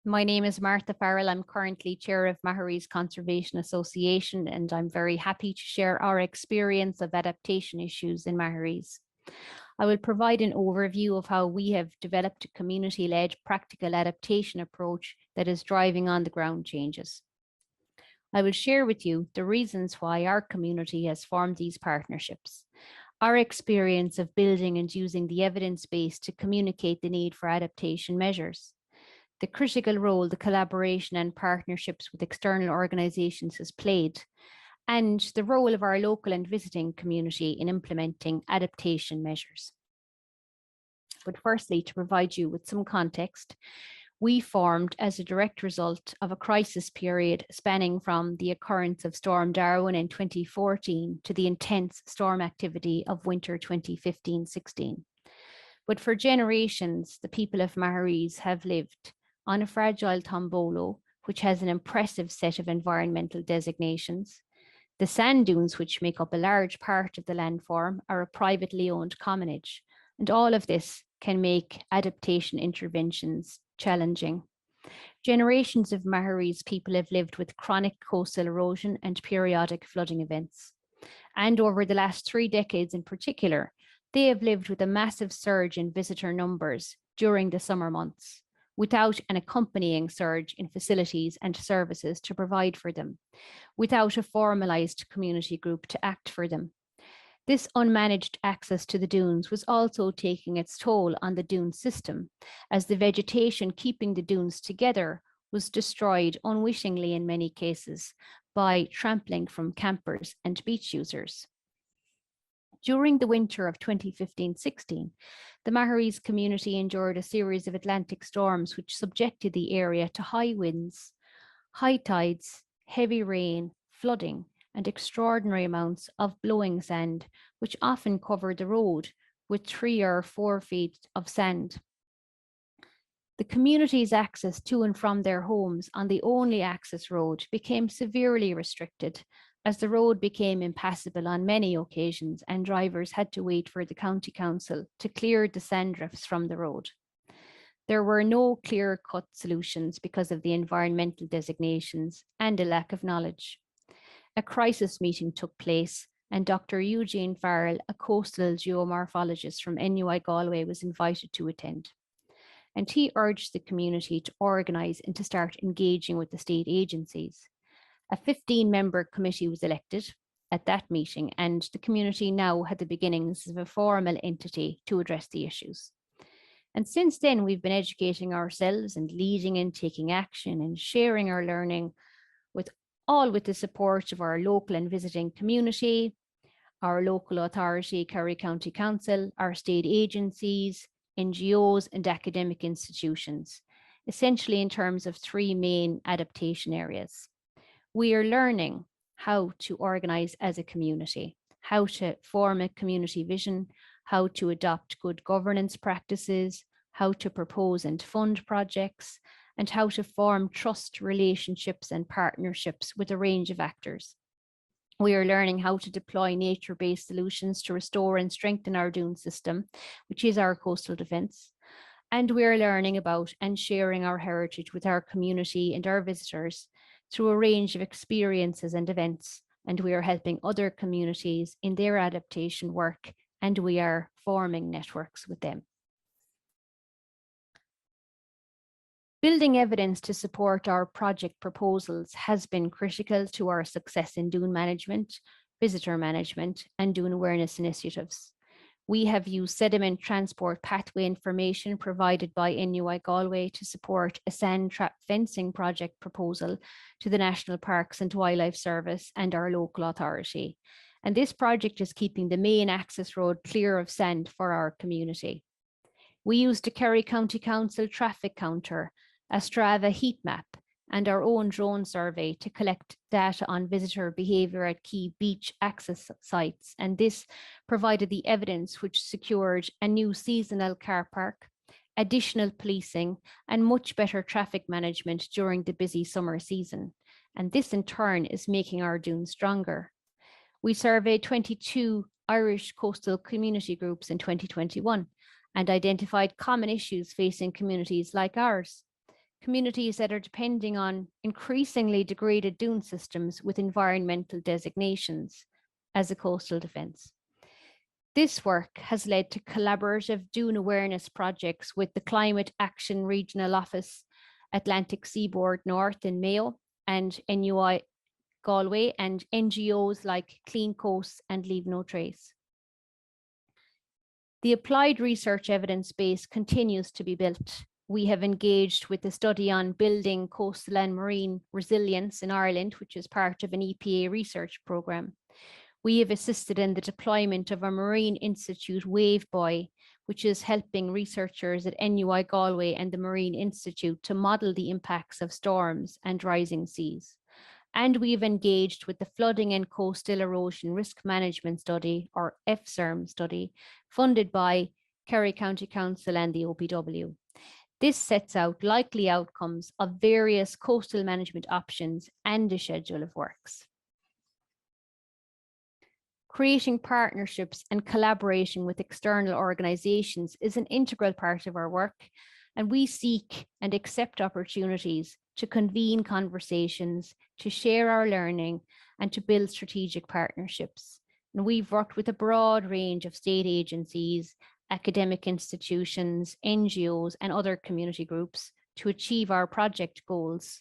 My name is Martha Farrell. I'm currently chair of Maharees Conservation Association, and I'm very happy to share our experience of adaptation issues in Maharees. I will provide an overview of how we have developed a community-led practical adaptation approach that is driving on the ground changes. I will share with you the reasons why our community has formed these partnerships, our experience of building and using the evidence base to communicate the need for adaptation measures, the critical role the collaboration and partnerships with external organisations has played, and the role of our local and visiting community in implementing adaptation measures. But firstly, to provide you with some context, we formed as a direct result of a crisis period spanning from the occurrence of Storm Darwin in 2014 to the intense storm activity of winter 2015-16. But for generations, the people of Maharees have lived on a fragile tombolo, which has an impressive set of environmental designations. The sand dunes, which make up a large part of the landform, are a privately owned commonage, and all of this can make adaptation interventions challenging. Generations of Maharees people have lived with chronic coastal erosion and periodic flooding events. And over the last 3 decades in particular, they have lived with a massive surge in visitor numbers during the summer months, without an accompanying surge in facilities and services to provide for them, without a formalised community group to act for them. This unmanaged access to the dunes was also taking its toll on the dune system, as the vegetation keeping the dunes together was destroyed unwittingly in many cases by trampling from campers and beach users. During the winter of 2015-16, the Maharees community endured a series of Atlantic storms which subjected the area to high winds, high tides, heavy rain, flooding, and extraordinary amounts of blowing sand, which often covered the road with 3 or 4 feet of sand. The community's access to and from their homes on the only access road became severely restricted, as the road became impassable on many occasions and drivers had to wait for the county council to clear the sand drifts from the road. There were no clear-cut solutions because of the environmental designations and a lack of knowledge. A crisis meeting took place, and Dr. Eugene Farrell, a coastal geomorphologist from NUI Galway, was invited to attend. And he urged the community to organise and to start engaging with the state agencies. A 15-member committee was elected at that meeting, and the community now had the beginnings of a formal entity to address the issues. And since then, we've been educating ourselves and leading and taking action and sharing our learning with the support of our local and visiting community, our local authority, Kerry County Council, our state agencies, NGOs, and academic institutions, essentially in terms of 3 main adaptation areas. We are learning how to organise as a community, how to form a community vision, how to adopt good governance practices, how to propose and fund projects, and how to form trust relationships and partnerships with a range of actors. We are learning how to deploy nature-based solutions to restore and strengthen our dune system, which is our coastal defence. And we are learning about and sharing our heritage with our community and our visitors through a range of experiences and events. And we are helping other communities in their adaptation work, and we are forming networks with them. Building evidence to support our project proposals has been critical to our success in dune management, visitor management, and dune awareness initiatives. We have used sediment transport pathway information provided by NUI Galway to support a sand trap fencing project proposal to the National Parks and Wildlife Service and our local authority. And this project is keeping the main access road clear of sand for our community. We used a Kerry County Council traffic counter, a Strava heat map, and our own drone survey to collect data on visitor behaviour at key beach access sites. And this provided the evidence which secured a new seasonal car park, additional policing, and much better traffic management during the busy summer season. And this in turn is making our dunes stronger. We surveyed 22 Irish coastal community groups in 2021 and identified common issues facing communities like ours. communities that are depending on increasingly degraded dune systems with environmental designations as a coastal defence. This work has led to collaborative dune awareness projects with the Climate Action Regional Office, Atlantic Seaboard North in Mayo, and NUI Galway, and NGOs like Clean Coasts and Leave No Trace. The applied research evidence base continues to be built. We have engaged with the study on building coastal and marine resilience in Ireland, which is part of an EPA research programme. We have assisted in the deployment of a Marine Institute Wave Buoy, which is helping researchers at NUI Galway and the Marine Institute to model the impacts of storms and rising seas. And we've engaged with the Flooding and Coastal Erosion Risk Management Study, or FCERM study, funded by Kerry County Council and the OPW. This sets out likely outcomes of various coastal management options and a schedule of works. Creating partnerships and collaboration with external organizations is an integral part of our work, and we seek and accept opportunities to convene conversations, to share our learning, and to build strategic partnerships. And we've worked with a broad range of state agencies, academic institutions, NGOs, and other community groups to achieve our project goals.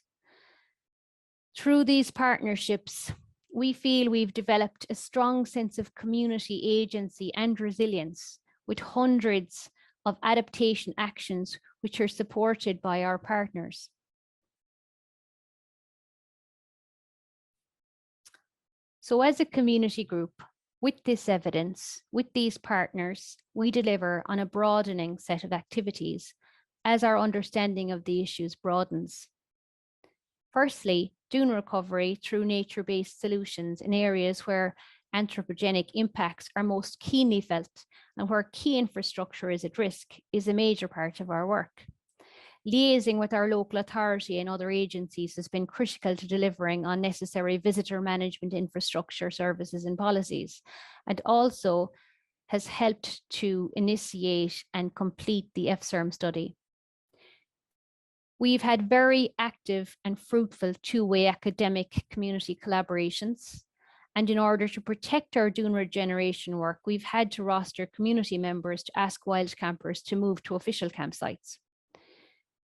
Through these partnerships, we feel we've developed a strong sense of community agency and resilience, with hundreds of adaptation actions which are supported by our partners. So as a community group, with this evidence, with these partners, we deliver on a broadening set of activities as our understanding of the issues broadens. Firstly, dune recovery through nature-based solutions in areas where anthropogenic impacts are most keenly felt and where key infrastructure is at risk is a major part of our work. Liaising with our local authority and other agencies has been critical to delivering on necessary visitor management infrastructure services and policies, and also has helped to initiate and complete the FCERM study. We've had very active and fruitful two-way academic community collaborations. And in order to protect our dune regeneration work, we've had to roster community members to ask wild campers to move to official campsites.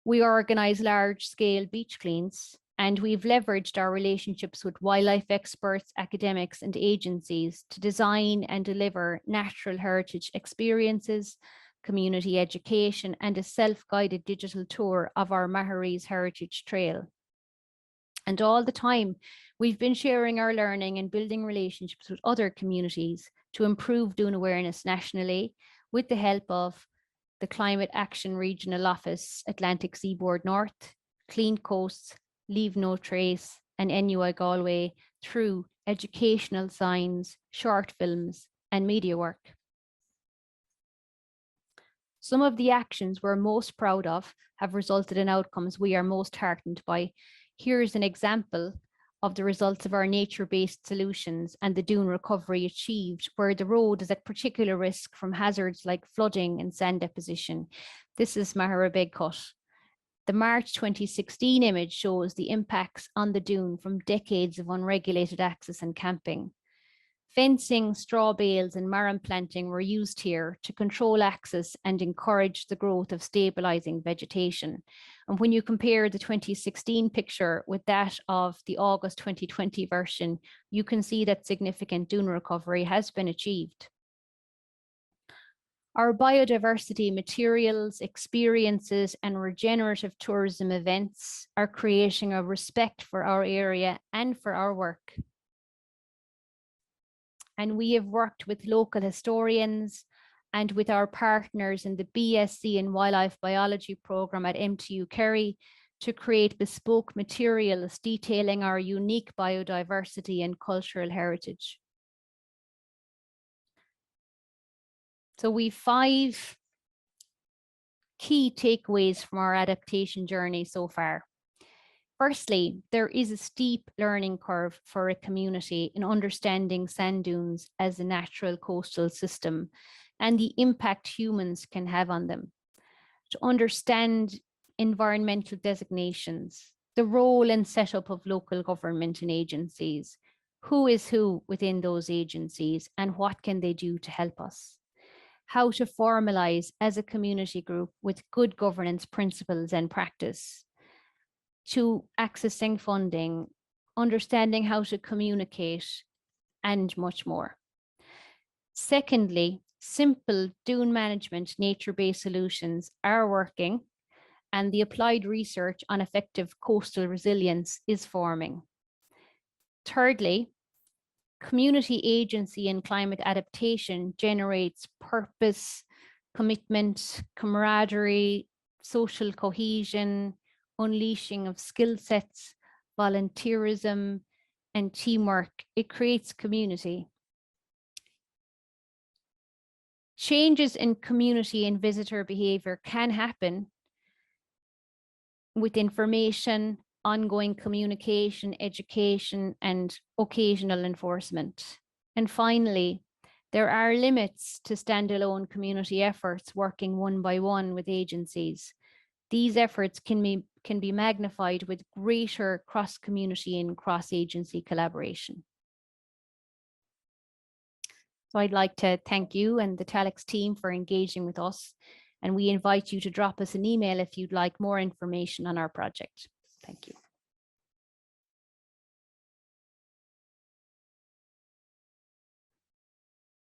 We organise large-scale beach cleans, and we've leveraged our relationships with wildlife experts, academics, and agencies to design and deliver natural heritage experiences, community education, and a self-guided digital tour of our Maharees Heritage Trail. And all the time, we've been sharing our learning and building relationships with other communities to improve dune awareness nationally with the help of the Climate Action Regional Office, Atlantic Seaboard North, Clean Coasts, Leave No Trace, and NUI Galway through educational signs, short films, and media work. Some of the actions we're most proud of have resulted in outcomes we are most heartened by. Here's an example of the results of our nature-based solutions and the dune recovery achieved where the road is at particular risk from hazards like flooding and sand deposition. This is Maharees Cut. The March 2016 image shows the impacts on the dune from decades of unregulated access and camping. Fencing, straw bales, and marram planting were used here to control access and encourage the growth of stabilizing vegetation. And when you compare the 2016 picture with that of the August 2020 version, you can see that significant dune recovery has been achieved. Our biodiversity materials, experiences, and regenerative tourism events are creating a respect for our area and for our work. And we have worked with local historians and with our partners in the BSc in Wildlife Biology program at MTU Kerry to create bespoke materials detailing our unique biodiversity and cultural heritage. So we've 5 key takeaways from our adaptation journey so far. Firstly, there is a steep learning curve for a community in understanding sand dunes as a natural coastal system and the impact humans can have on them. To understand environmental designations, the role and setup of local government and agencies, who is who within those agencies, and what can they do to help us? How to formalize as a community group with good governance principles and practice, to accessing funding, understanding how to communicate, and much more. Secondly, simple dune management nature-based solutions are working, and the applied research on effective coastal resilience is forming. Thirdly, community agency in climate adaptation generates purpose, commitment, camaraderie, social cohesion, unleashing of skill sets, volunteerism, and teamwork. It creates community. Changes in community and visitor behavior can happen with information, ongoing communication, education, and occasional enforcement. And finally, there are limits to standalone community efforts working one by one with agencies. These efforts can be magnified with greater cross-community and cross-agency collaboration. So I'd like to thank you and the Telex team for engaging with us, and we invite you to drop us an email if you'd like more information on our project. Thank you.